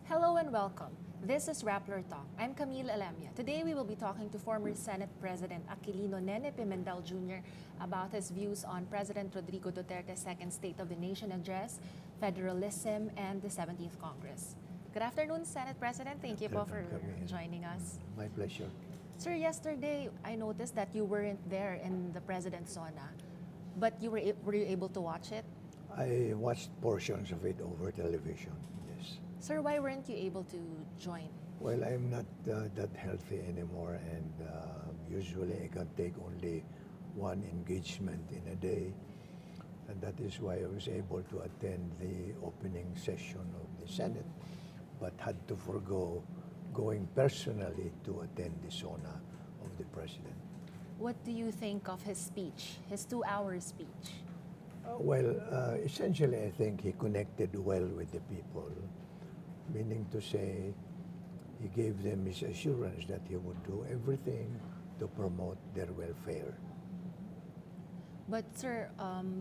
Hello and welcome. This is Rappler Talk. I'm Camille Alemia. Today we will be talking to former Senate President Aquilino Nene Pimentel Jr. about his views on President Rodrigo Duterte's second State of the Nation address, federalism, and the 17th Congress. Good afternoon, Senate President. Thank you po for joining us. My pleasure. Sir, yesterday I noticed that you weren't there in the President's SONA, but were you able to watch it? I watched portions of it over television, yes. Sir, why weren't you able to join? Well, I'm not that healthy anymore, and usually I can take only one engagement in a day, and that is why I was able to attend the opening session of the Senate, but had to forego going personally to attend the SONA of the President. What do you think of his speech, his 2-hour speech? Essentially, I think he connected well with the people, meaning to say he gave them his assurance that he would do everything to promote their welfare. But sir,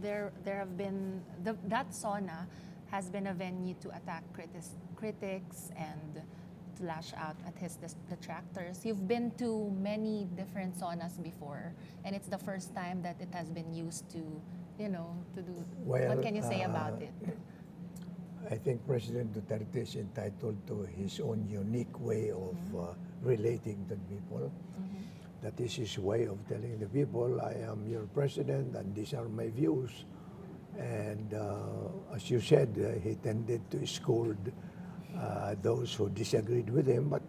there have been, that SONA has been a venue to attack critics and to lash out at his detractors. You've been to many different SONAs before, and it's the first time that it has been used to, to do. Well, what can you say about it? I think President Duterte is entitled to his own unique way of relating to people. That is his way of telling the people, I am your president and these are my views. And as you said, he tended to scold those who disagreed with him. But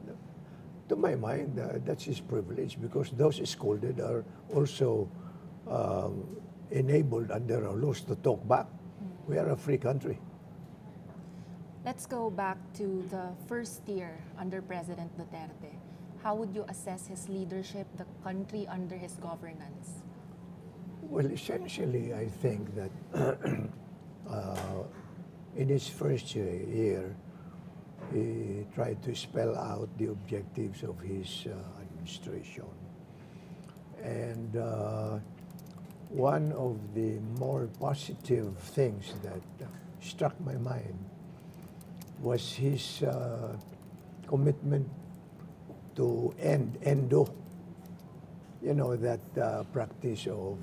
to my mind, that's his privilege, because those scolded are also enabled under our laws to talk back. We are a free country. Let's go back to the first year under President Duterte. How would you assess his leadership, the country under his governance? Well, essentially, I think that in his first year, he tried to spell out the objectives of his administration. And one of the more positive things that struck my mind was his commitment to endo, that practice of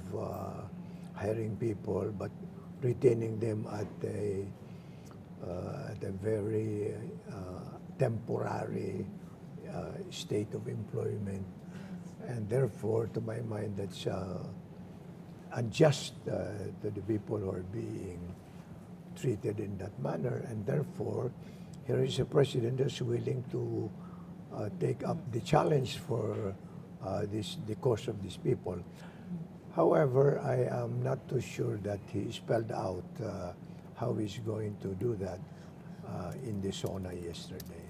hiring people but retaining them at a very temporary state of employment. And therefore, to my mind, that's unjust to the people who are being treated in that manner. And therefore, here is a president who's willing to take up the challenge for the cause of these people. However, I am not too sure that he spelled out how he's going to do that in the SONA yesterday.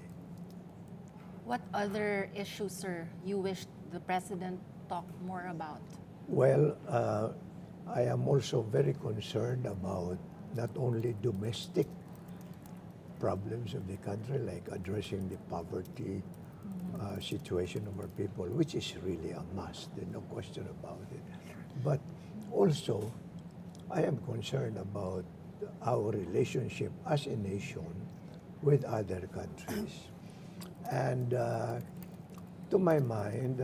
What other issues, sir, you wish the president talked more about? Well, I am also very concerned about not only domestic problems of the country, like addressing the poverty situation of our people, which is really a must, there's no question about it. But also, I am concerned about our relationship as a nation with other countries. And to my mind,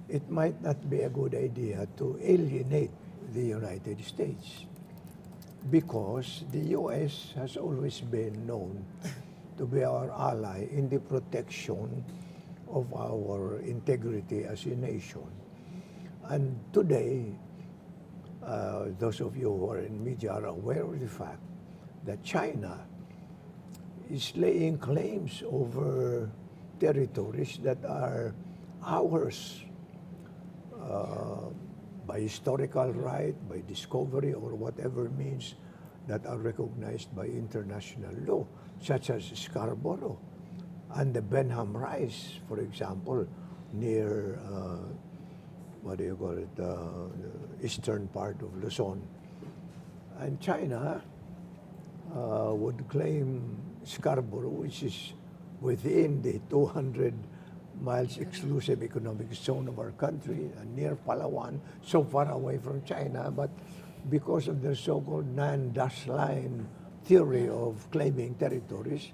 it might not be a good idea to alienate the United States, because the U.S. has always been known to be our ally in the protection of our integrity as a nation. And today, those of you who are in media are aware of the fact that China is laying claims over territories that are ours by historical right, by discovery, or whatever means that are recognized by international law, such as Scarborough and the Benham Rise, for example, near, the eastern part of Luzon. And China would claim Scarborough, which is within the 200 miles exclusive economic zone of our country, near Palawan, so far away from China, but because of their so-called non-dash line theory of claiming territories,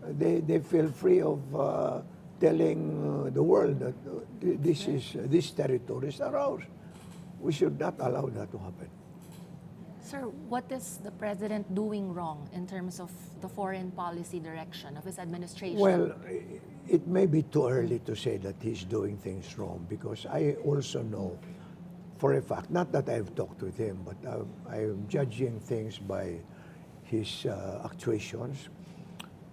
they feel free of telling the world that these territories are ours. We should not allow that to happen. Sir, what is the president doing wrong in terms of the foreign policy direction of his administration? Well, it may be too early to say that he's doing things wrong, because I also know for a fact, not that I've talked with him, but I'm judging things by his actuations.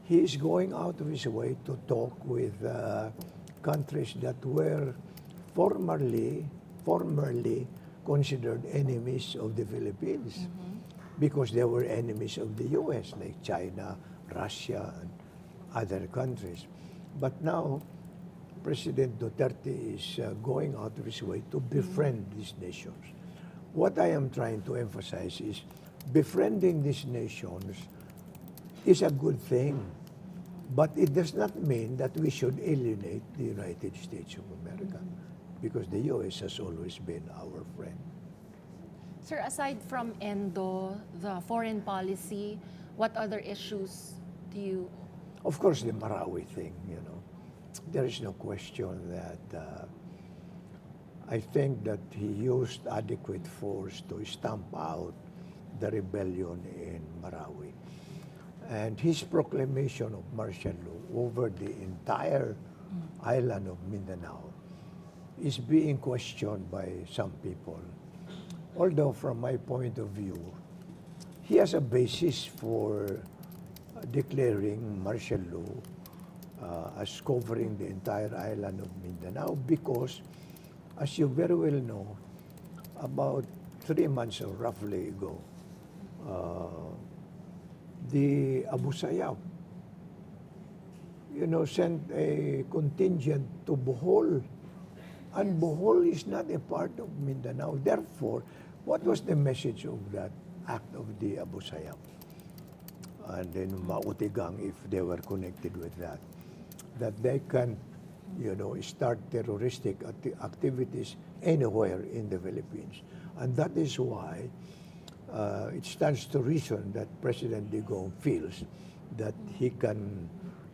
He is going out of his way to talk with countries that were formerly considered enemies of the Philippines, because they were enemies of the U.S., like China, Russia, and other countries. But now, President Duterte is going out of his way to befriend these nations. What I am trying to emphasize is befriending these nations is a good thing, but it does not mean that we should alienate the United States of America, because the U.S. has always been our friend. Sir, aside from ENDO, the foreign policy, what other issues do you... Of course, the Marawi thing, there is no question that I think that he used adequate force to stamp out the rebellion in Marawi. And his proclamation of martial law over the entire island of Mindanao is being questioned by some people. Although from my point of view, he has a basis for declaring martial law as covering the entire island of Mindanao, because, as you very well know, about 3 months or roughly ago, the Abu Sayyaf, sent a contingent to Bohol, and Bohol is not a part of Mindanao. Therefore, what was the message of that act of the Abu Sayyaf? And then Mautigang, if they were connected with that they can, start terroristic activities anywhere in the Philippines. And that is why it stands to reason that President Digong feels that he can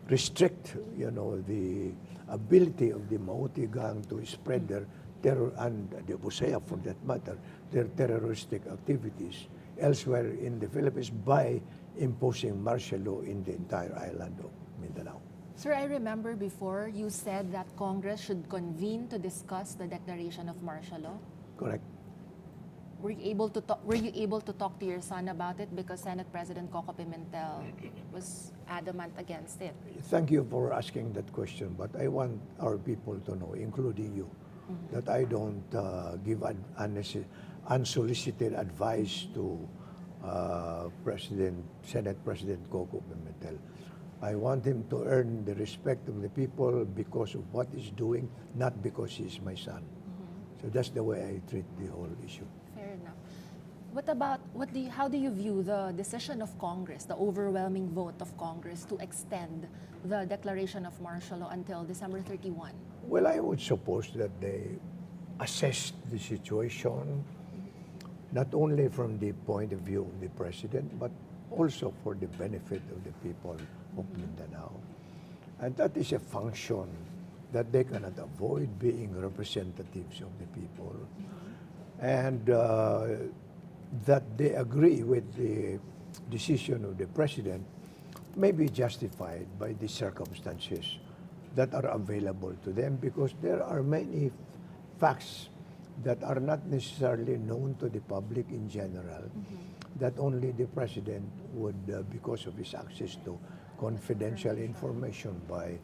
restrict, the ability of the Mautigang to spread their terror, and the Abu Sayyaf for that matter, their terroristic activities elsewhere in the Philippines by imposing martial law in the entire island of Mindanao. Sir, I remember before you said that Congress should convene to discuss the declaration of martial law. Correct. Were you able to talk to your son about it, because Senate President Coco Pimentel was adamant against it? Thank you for asking that question, but I want our people to know, including you, that I don't give unsolicited advice to Senate President Coco Pimentel. I want him to earn the respect of the people because of what he's doing, not because he's my son. So that's the way I treat the whole issue. Fair enough. How do you view the decision of Congress, the overwhelming vote of Congress to extend the declaration of martial law until December 31? Well, I would suppose that they assessed the situation, not only from the point of view of the president, but also for the benefit of the people of Mindanao. And that is a function that they cannot avoid, being representatives of the people. And that they agree with the decision of the president may be justified by the circumstances that are available to them, because there are many facts that are not necessarily known to the public in general, that only the president would, because of his access to confidential information by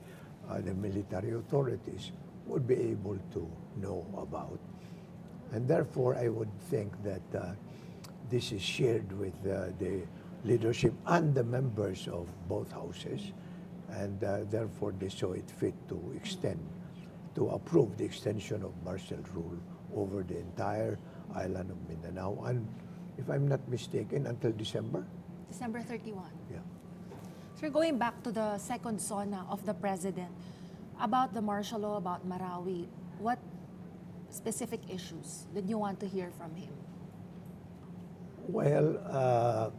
the military authorities, would be able to know about. And therefore, I would think that this is shared with the leadership and the members of both houses, and therefore they saw it fit to approve the extension of martial rule over the entire island of Mindanao, and if I'm not mistaken, until December? December 31. Yeah. Sir, going back to the second SONA of the president, about the martial law, about Marawi, what specific issues did you want to hear from him? Well,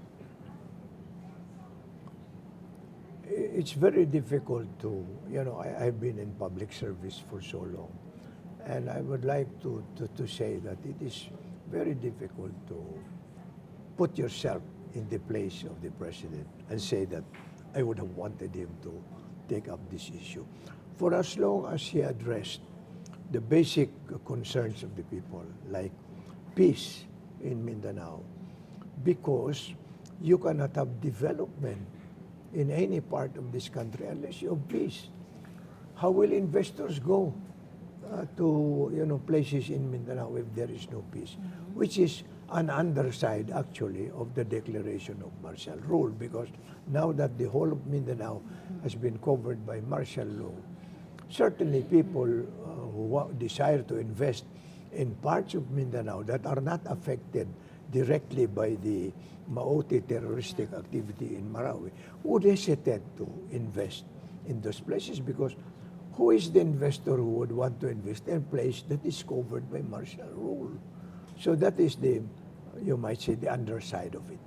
it's very difficult to, I've been in public service for so long, and I would like to say that it is very difficult to put yourself in the place of the president and say that I would have wanted him to take up this issue. For as long as he addressed the basic concerns of the people, like peace in Mindanao, because you cannot have development in any part of this country unless you have peace. How will investors go to places in Mindanao if there is no peace? Which is an underside actually of the declaration of martial rule, because now that the whole of Mindanao has been covered by martial law, certainly people who desire to invest in parts of Mindanao that are not affected directly by the Maote terroristic activity in Marawi would hesitate to invest in those places, because who is the investor who would want to invest in a place that is covered by martial rule? So that is you might say, the underside of it.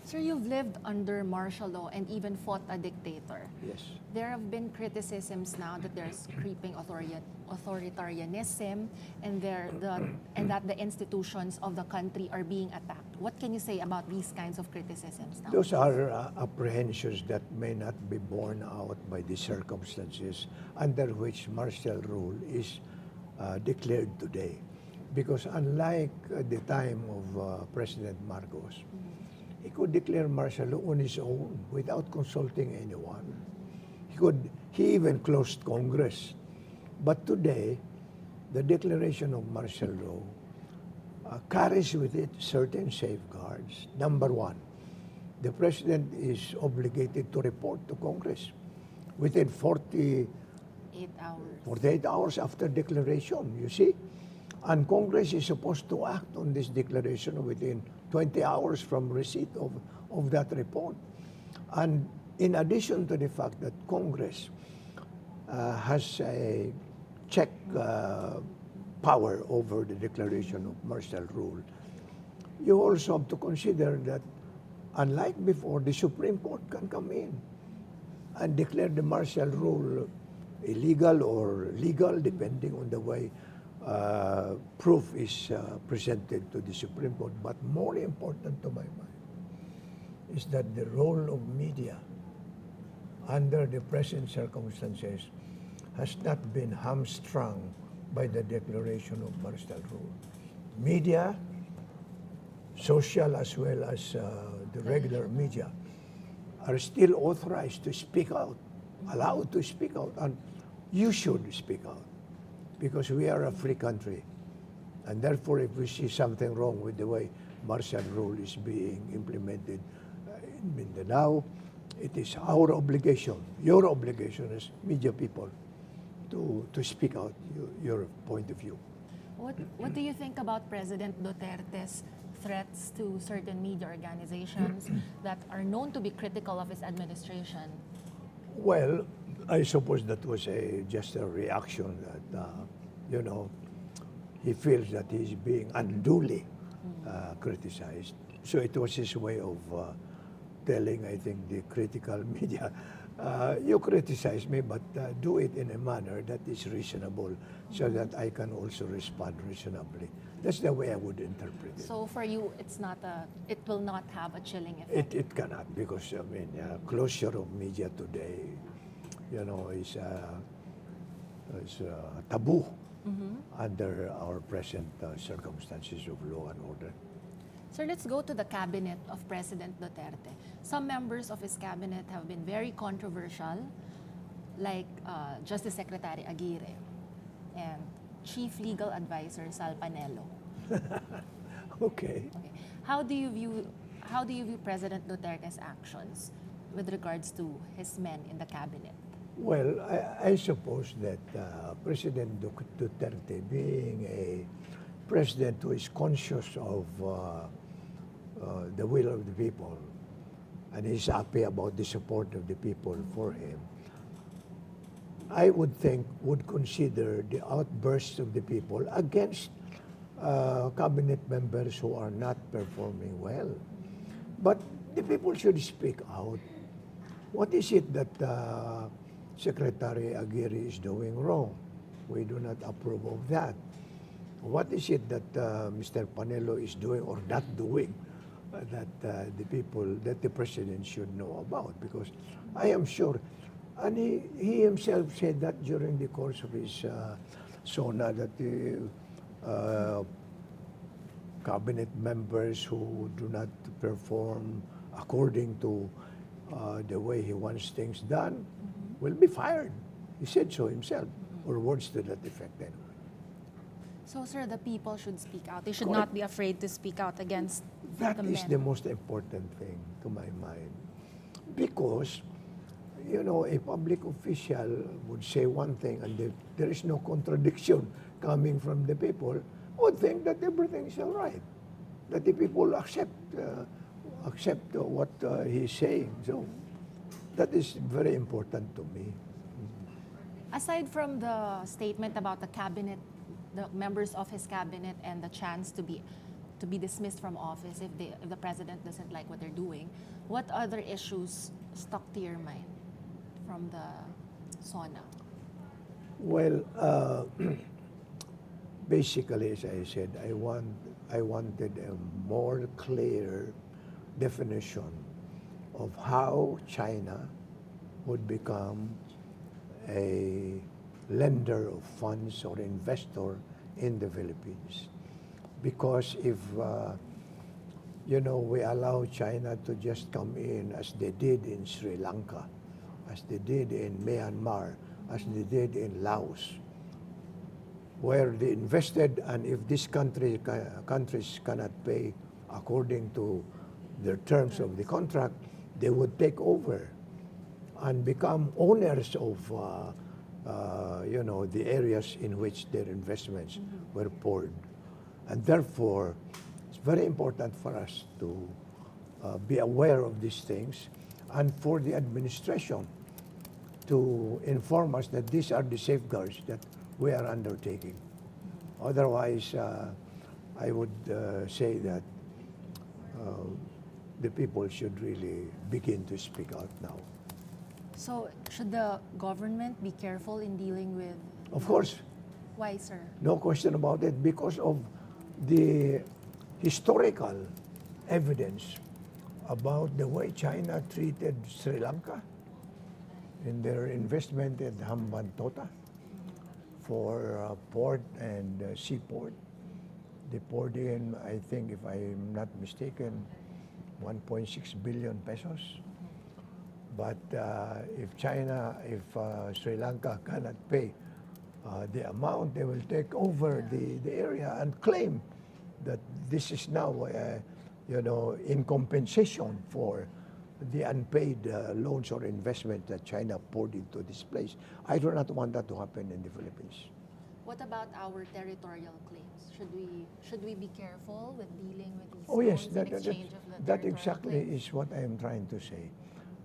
Sir, you've lived under martial law and even fought a dictator. Yes. There have been criticisms now that there's creeping authoritarianism and that the institutions of the country are being attacked. What can you say about these kinds of criticisms now? Those are apprehensions that may not be borne out by the circumstances under which martial rule is declared today. Because unlike the time of President Marcos, he could declare martial law on his own without consulting anyone. He even closed Congress. But today, the declaration of martial law carries with it certain safeguards. Number one, the president is obligated to report to Congress within 48 hours after declaration, you see? And Congress is supposed to act on this declaration within 20 hours from receipt of that report. And in addition to the fact that Congress has a check power over the declaration of martial rule, you also have to consider that unlike before, the Supreme Court can come in and declare the martial rule illegal or legal, depending on the way proof is presented to the Supreme Court. But more important to my mind is that the role of media under the present circumstances has not been hamstrung by the declaration of martial rule. Media, social as well as the regular media, are still authorized to speak out, allowed to speak out, and you should speak out, because we are a free country. And therefore, if we see something wrong with the way martial rule is being implemented in Mindanao, it is our obligation, your obligation as media people, to speak out your point of view. What do you think about President Duterte's threats to certain media organizations that are known to be critical of his administration? Well, I suppose that was just a reaction that, he feels that he's being unduly criticized. So it was his way of telling, I think, the critical media, you criticize me, but do it in a manner that is reasonable so that I can also respond reasonably. That's the way I would interpret it. So for you, it will not have a chilling effect? It cannot, because, closure of media today, is taboo under our present circumstances of law and order. Sir, let's go to the cabinet of President Duterte. Some members of his cabinet have been very controversial, like Justice Secretary Aguirre and Chief Legal Advisor Sal Panelo. Okay. How do you view President Duterte's actions with regards to his men in the cabinet? Well, I suppose that President Duterte, being a president who is conscious of the will of the people, and is happy about the support of the people for him, I would think would consider the outbursts of the people against cabinet members who are not performing well. But the people should speak out. What is it that Secretary Aguirre is doing wrong? We do not approve of that. What is it that Mr. Panelo is doing or not doing that that the president should know about? Because I am sure, and he himself said that during the course of his SONA, that the cabinet members who do not perform according to the way he wants things done will be fired. He said so himself, or words to that effect anyway. So, sir, the people should speak out. They should Correct. not be afraid to speak out against That the is men. the most important thing to my mind. Because, you know, a public official would say one thing and there is no contradiction coming from the people, would think that everything is all right. That the people accept what he's saying. So that is very important to me. Aside from the statement about the cabinet, the members of his cabinet, and the chance to be dismissed from office if the president doesn't like what they're doing, what other issues stuck to your mind from the SONA? Well, basically, as I said, I wanted a more clear definition of how China would become a lender of funds or investor in the Philippines. Because if, you know, we allow China to just come in as they did in Sri Lanka, as they did in Myanmar, as they did in Laos, where they invested, and if these countries cannot pay according to the terms of the contract, they would take over and become owners of you know, the areas in which their investments were poured. And therefore, it's very important for us to be aware of these things, and for the administration to inform us that these are the safeguards that we are undertaking. Otherwise, I would say that the people should really begin to speak out now. So, should the government be careful in dealing with... Of course, Why, sir? no question about it, because of the historical evidence about the way China treated Sri Lanka in their investment in Hambantota for port and seaport. They poured in, I think, if I'm not mistaken, 1.6 billion pesos. But if Sri Lanka cannot pay the amount, they will take over the area and claim that this is now, you know, in compensation for the unpaid loans or investment that China poured into this place. I do not want that to happen in the Philippines. What about our territorial claims? Should we be careful with dealing with these Oh yes, loans in exchange of the that territorial exactly claims? is what I am trying to say.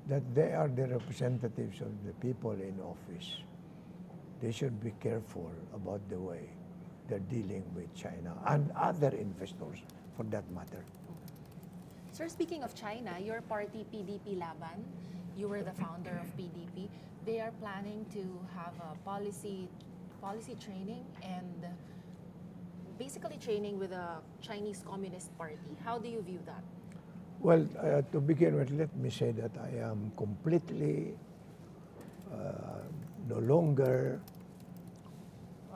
That they are the representatives of the people in office. They should be careful about the way they're dealing with China and other investors for that matter. Sir, speaking of China, your party, PDP Laban, you were the founder of PDP. They are planning to have a policy training and basically training with the Chinese Communist Party. How do you view that? Well, to begin with, let me say that I am completely no longer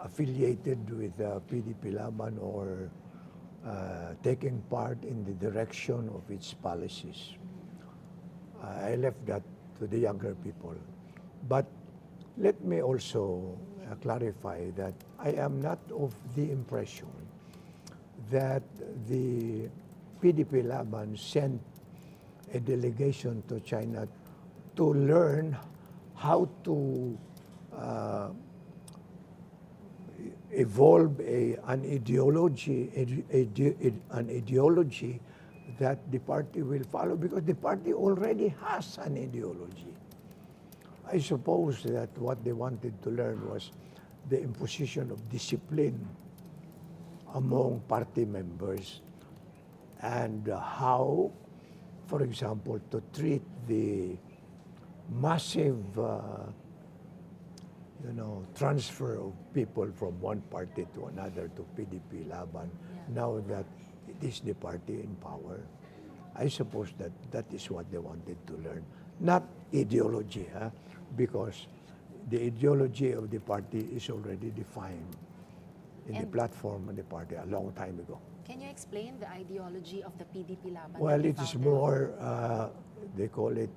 affiliated with PDP Laban or taking part in the direction of its policies. I left that to the younger people. But let me also clarify that I am not of the impression that the PDP Laban sent a delegation to China to learn how to evolve an ideology that the party will follow, because the party already has an ideology. I suppose that what they wanted to learn was the imposition of discipline among party members and how, for example, to treat the massive, transfer of people from one party to another to PDP Laban, now that it is the party in power. I suppose that that is what they wanted to learn. Not ideology, because the ideology of the party is already defined in the And- platform of the party a long time ago. Can you explain the ideology of the PDP Laban? Well, that you it is founded? more, they call it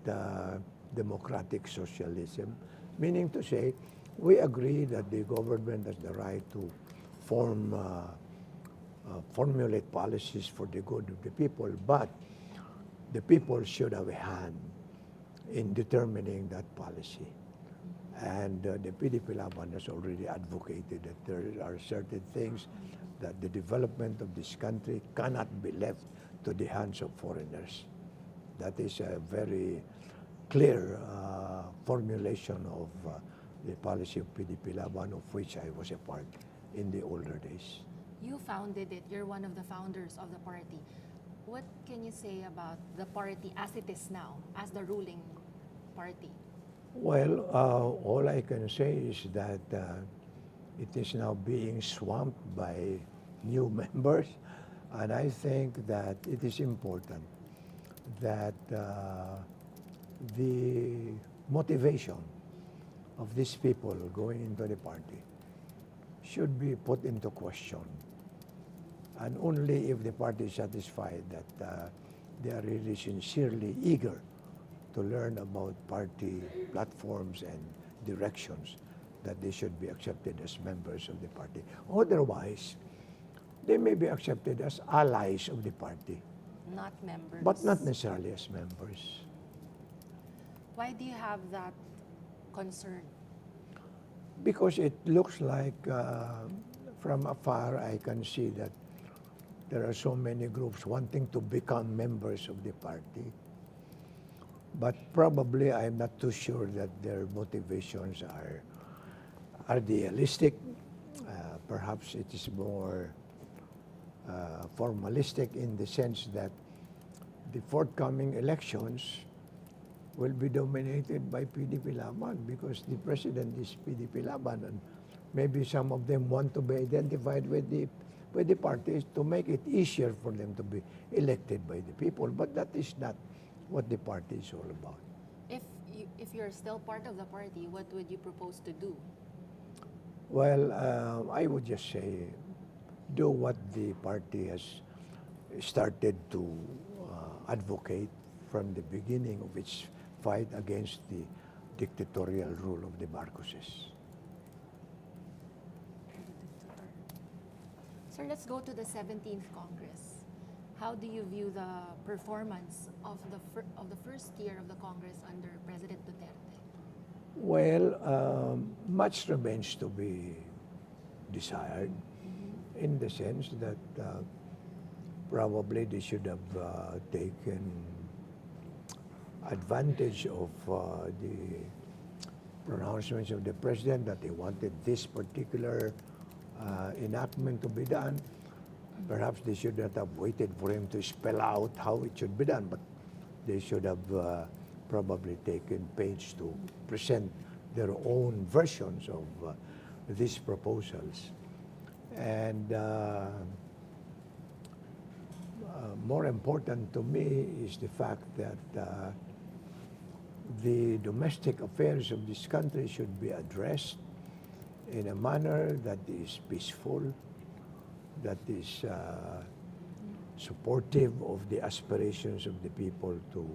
democratic socialism, meaning to say, we agree that the government has the right to formulate policies for the good of the people, but the people should have a hand in determining that policy. And the PDP Laban has already advocated that there are certain things that the development of this country cannot be left to the hands of foreigners. That is a very clear formulation of the policy of PDP Laban, of which I was a part in the older days. You founded it. You're one of the founders of the party. What can you say about the party as it is now, as the ruling party? Well, all I can say is that it is now being swamped by new members, and I think that it is important that the motivation of these people going into the party should be put into question. And only if the party is satisfied that they are really sincerely eager to learn about party platforms and directions, that they should be accepted as members of the party. Otherwise, they may be accepted as allies of the party, Not members. but not necessarily as members. Why do you have that concern? Because it looks like from afar I can see that there are so many groups wanting to become members of the party. But probably I'm not too sure that their motivations are idealistic. Perhaps it is more formalistic in the sense that the forthcoming elections will be dominated by PDP Laban because the president is PDP Laban, and maybe some of them want to be identified with the parties to make it easier for them to be elected by the people. But that is not what the party is all about. If you're still part of the party, what would you propose to do? Well, I would just say, do what the party has started to advocate from the beginning of its fight against the dictatorial rule of the Marcoses. Sir, let's go to the 17th Congress. How do you view the performance of the first year of the Congress under President Duterte? Well, much remains to be desired, in the sense that probably they should have taken advantage of the pronouncements of the president that he wanted this particular enactment to be done. Perhaps they should not have waited for him to spell out how it should be done, but they should have probably taken pains to present their own versions of these proposals. And more important to me is the fact that the domestic affairs of this country should be addressed in a manner that is peaceful, that is supportive of the aspirations of the people to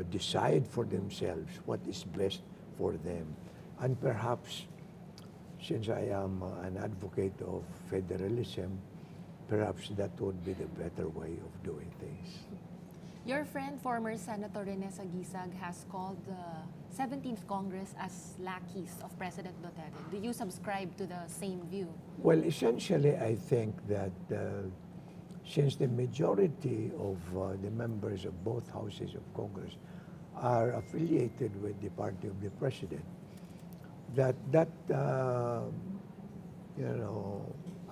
decide for themselves what is best for them. And perhaps, since I am an advocate of federalism, perhaps that would be the better way of doing things. Your friend, former Senator Nene has called the 17th Congress as lackeys of President Duterte. Do you subscribe to the same view? Well, essentially, I think that since the majority of the members of both houses of Congress are affiliated with the party of the president, that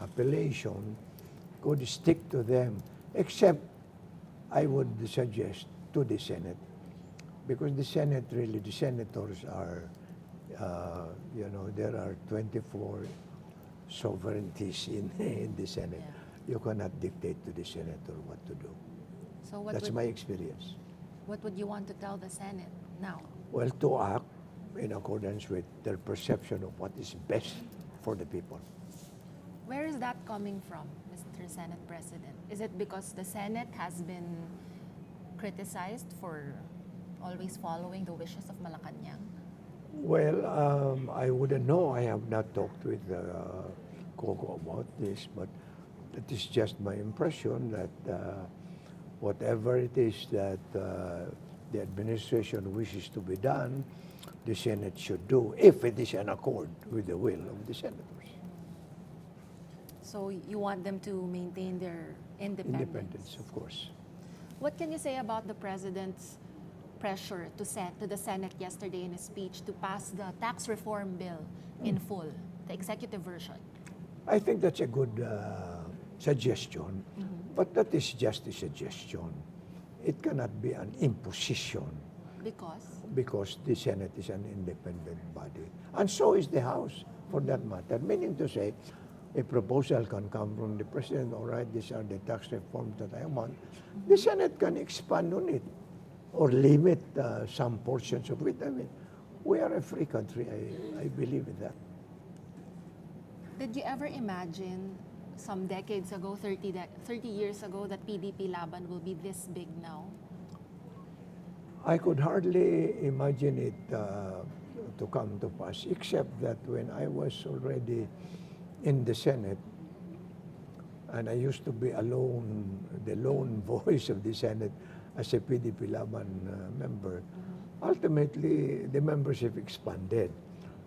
appellation could stick to them, except I would suggest to the Senate because the Senate really, the senators are, there are 24 sovereignties in the Senate. Yeah. You cannot dictate to the senator what to do. So That's my experience. what would you want to tell the Senate now? Well, to act in accordance with their perception of what is best for the people. Where is that coming from, Mr. Senate President? Is it because the Senate has been criticized for always following the wishes of Malacanang? Well, I wouldn't know. I have not talked with Coco about this, but it is just my impression that whatever it is that the administration wishes to be done, the Senate should do, if it is in accord with the will of the senators. So you want them to maintain their Independence, of course. What can you say about the President's pressure to the Senate yesterday in his speech to pass the tax reform bill in full, the executive version? I think that's a good suggestion, but that is just a suggestion. It cannot be an imposition because the Senate is an independent body. And so is the House, for that matter. Meaning to say, a proposal can come from the President, all right, these are the tax reforms that I want. The Senate can expand on it or limit some portions of it. I mean, we are a free country. I believe in that. Did you ever imagine some decades ago, 30 years ago, that PDP Laban will be this big now? I could hardly imagine it to come to pass, except that when I was already in the Senate, and I used to be the lone voice of the Senate as a PDP Laban member, ultimately the membership expanded.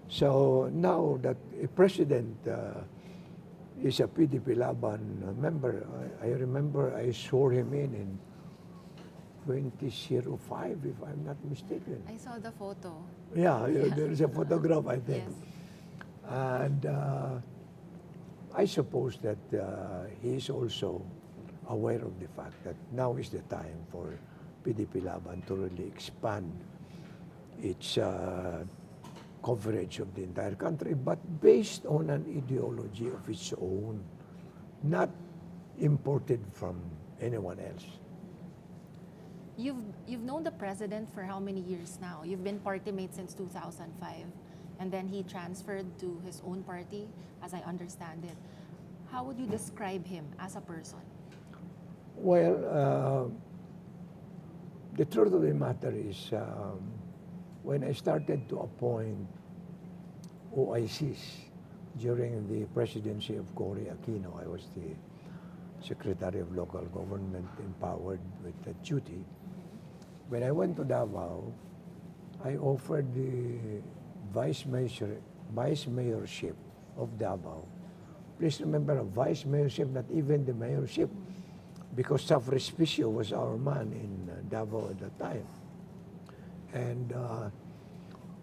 So now that a president is a PDP Laban member, I remember I swore him in 2005, if I'm not mistaken. I saw the photo. Yeah, there's a photograph, I think. Yes. And I suppose that he is also aware of the fact that now is the time for PDP Laban to really expand its coverage of the entire country, but based on an ideology of its own, not imported from anyone else. You've known the president for how many years now? You've been party mate since 2005, and then he transferred to his own party, as I understand it. How would you describe him as a person? Well, the truth of the matter is, when I started to appoint OICs during the presidency of Cory Aquino, I was the Secretary of Local Government empowered with that duty. When I went to Davao, I offered the vice mayorship of Davao. Please remember, a vice mayorship, not even the mayorship, because Safra Espicio was our man in Davao at the time. And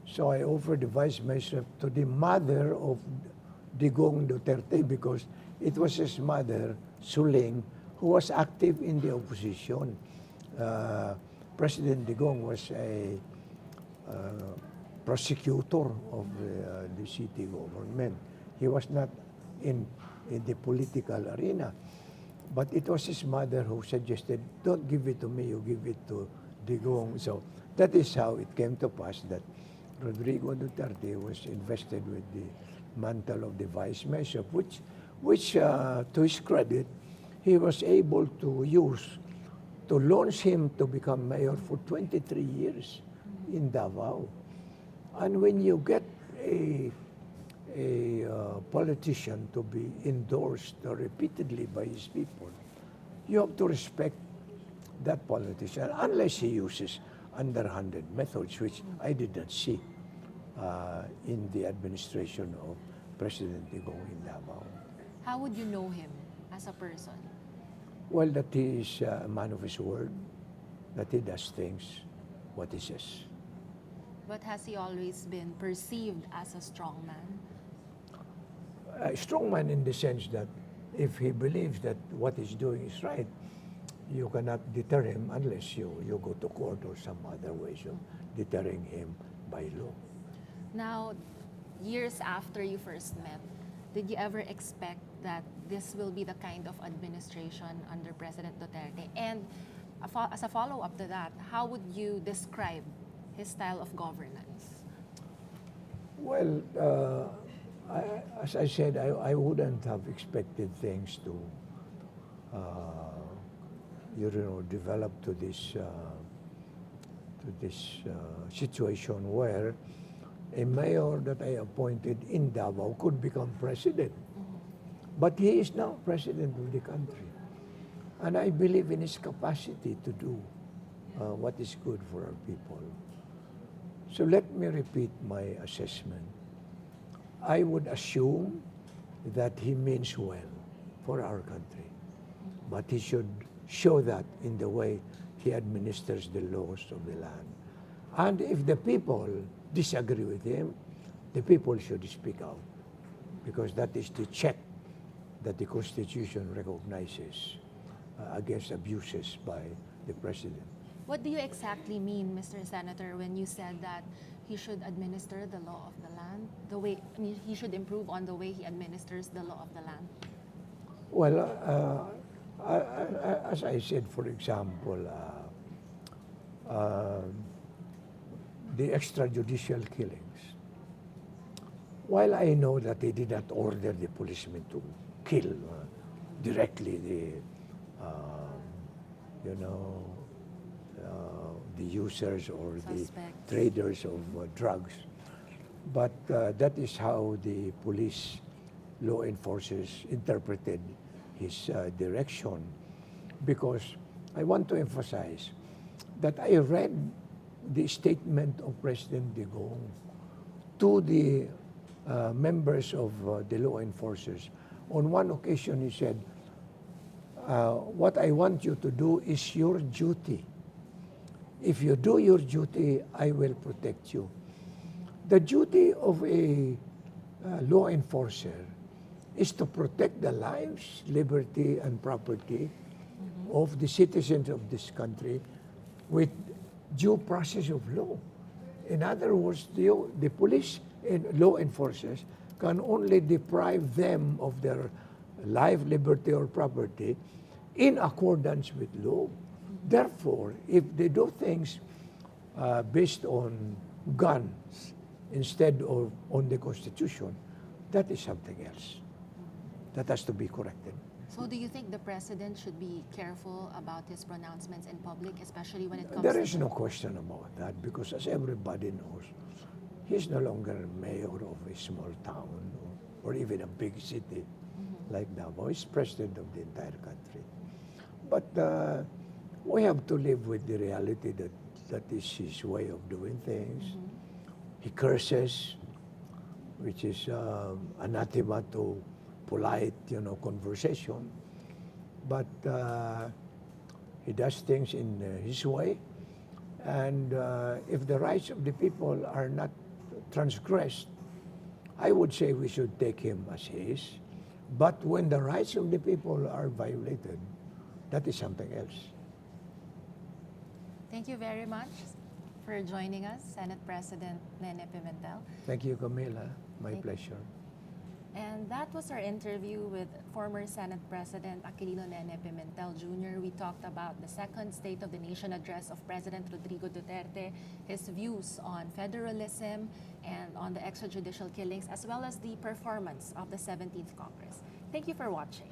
so I offered the vice mayorship to the mother of Digong Duterte, because it was his mother, Suling, who was active in the opposition. President Digong was a prosecutor of the city government. He was not in the political arena, but it was his mother who suggested, don't give it to me, you give it to Digong. So that is how it came to pass that Rodrigo Duterte was invested with the mantle of the vice mayorship, which to his credit, he was able to use to launch him to become mayor for 23 years in Davao. And when you get a politician to be endorsed repeatedly by his people, you have to respect that politician, unless he uses underhanded methods, which I did not see in the administration of President Digong in Davao. How would you know him as a person? Well, that he is a man of his word, that he does things what he says. But has he always been perceived as a strong man? A strong man in the sense that if he believes that what he's doing is right, you cannot deter him unless you go to court or some other ways of deterring him by law. Now, years after you first met, did you ever expect that this will be the kind of administration under President Duterte? And as a follow-up to that, how would you describe his style of governance? Well, as I said, I wouldn't have expected things to, develop to this situation where a mayor that I appointed in Davao could become president. But he is now president of the country. And I believe in his capacity to do what is good for our people. So let me repeat my assessment. I would assume that he means well for our country. But he should show that in the way he administers the laws of the land. And if the people disagree with him, the people should speak out, because that is the check that the Constitution recognizes against abuses by the President. What do you exactly mean, Mr. Senator, when you said that he should administer the law of the land? He should improve on the way he administers the law of the land? Well, as I said, for example, the extrajudicial killings. While I know that he did not order the policemen to kill directly the users or Suspects. the traders of drugs, but that is how the police law enforcers interpreted his direction. Because I want to emphasize that I read the statement of President Digong to the members of the law enforcers. On one occasion, he said, what I want you to do is your duty. If you do your duty, I will protect you. The duty of a law enforcer is to protect the lives, liberty, and property of the citizens of this country with due process of law. In other words, the police and law enforcers can only deprive them of their life, liberty, or property in accordance with law. Therefore, if they do things based on guns instead of on the Constitution, that is something else. That has to be corrected. So do you think the president should be careful about his pronouncements in public, especially when it comes There to... is no question about that, because as everybody knows, he's no longer mayor of a small town or even a big city like Davao. He's president of the entire country. But we have to live with the reality that is his way of doing things. He curses, which is anathema to polite, conversation. But he does things in his way. And if the rights of the people are not transgressed, I would say we should take him as he is. But when the rights of the people are violated, that is something else. Thank you very much for joining us, Senate President Nene Pimentel. Thank you, Camila. My pleasure. And that was our interview with former Senate President Aquilino Nene Pimentel Jr. We talked about the second State of the Nation address of President Rodrigo Duterte, his views on federalism and on the extrajudicial killings, as well as the performance of the 17th Congress. Thank you for watching.